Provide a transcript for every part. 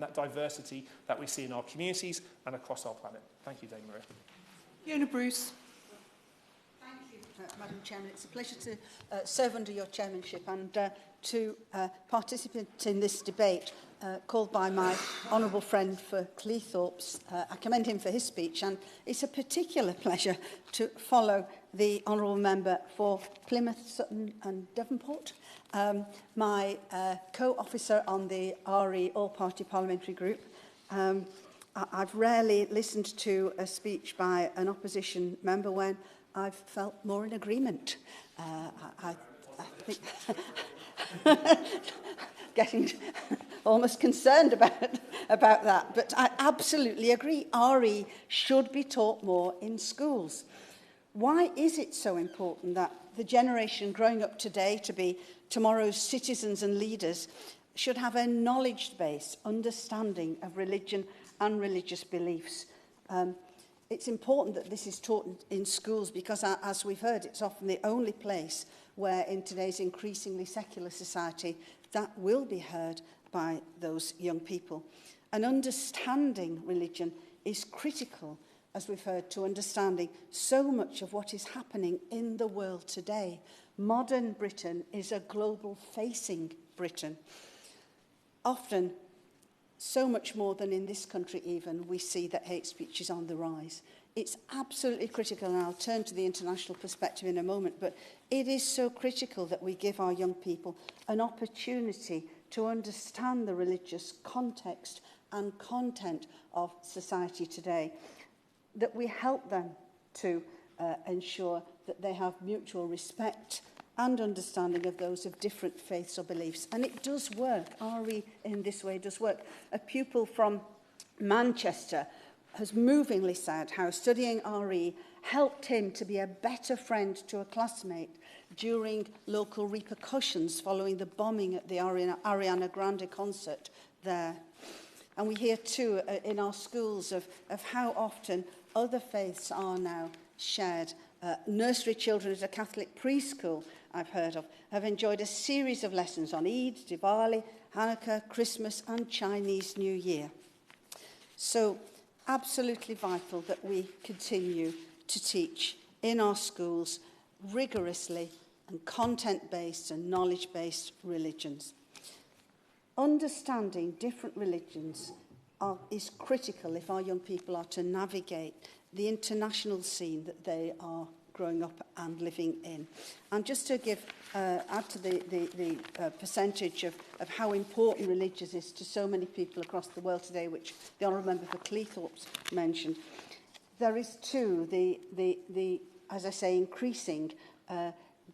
that diversity that we see in our communities and across our planet. Thank you, Dame Maria. Fiona Bruce. Thank you, Madam Chairman. It's a pleasure to serve under your chairmanship and to participate in this debate called by my honourable friend for Cleethorpes. I commend him for his speech, and it's a particular pleasure to follow the honourable member for Plymouth, Sutton and Devonport, my co-officer on the RE All-Party Parliamentary Group. I've rarely listened to a speech by an opposition member when I've felt more in agreement. I think getting almost concerned about that, but I absolutely agree. RE should be taught more in schools. Why is it so important that the generation growing up today to be tomorrow's citizens and leaders should have a knowledge-based understanding of religion and religious beliefs? It's important that this is taught in schools because, as we've heard, it's often the only place where in today's increasingly secular society that will be heard by those young people. And understanding religion is critical, as we've heard, to understanding so much of what is happening in the world today. Modern Britain is a global-facing Britain. Often, so much more than in this country even, we see that hate speech is on the rise. It's absolutely critical, and I'll turn to the international perspective in a moment, but it is so critical that we give our young people an opportunity to understand the religious context and content of society today, that we help them to ensure that they have mutual respect and understanding of those of different faiths or beliefs. And it does work. RE in this way does work. A pupil from Manchester has movingly said how studying RE helped him to be a better friend to a classmate during local repercussions following the bombing at the Ariana Grande concert there. And we hear too in our schools of how often other faiths are now shared. Nursery children at a Catholic preschool I've heard of have enjoyed a series of lessons on Eid, Diwali, Hanukkah, Christmas and Chinese New Year. So absolutely vital that we continue to teach in our schools rigorously and content-based and knowledge-based religions. Understanding different religions is critical if our young people are to navigate the international scene that they are growing up and living in. And just to give, add to the percentage of how important religion is to so many people across the world today, which the Honourable Member for Cleethorpes mentioned, there is too the as I say, increasing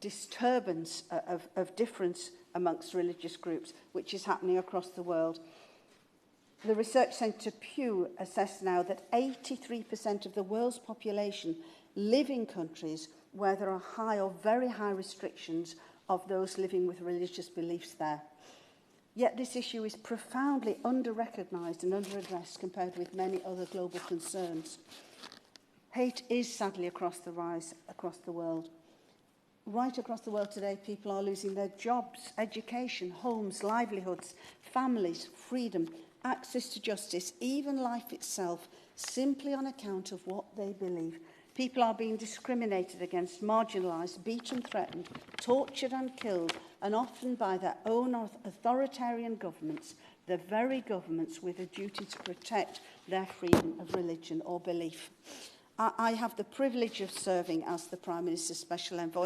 disturbance of difference amongst religious groups, which is happening across the world. The research centre Pew assessed now that 83% of the world's population live in countries where there are high or very high restrictions of those living with religious beliefs there. Yet this issue is profoundly under-recognised and under-addressed compared with many other global concerns. Hate is sadly across the rise across the world. Right across the world today, people are losing their jobs, education, homes, livelihoods, families, freedom, access to justice, even life itself, simply on account of what they believe. People are being discriminated against, marginalised, beaten, threatened, tortured and killed, and often by their own authoritarian governments, the very governments with a duty to protect their freedom of religion or belief. I have the privilege of serving as the Prime Minister's Special Envoy,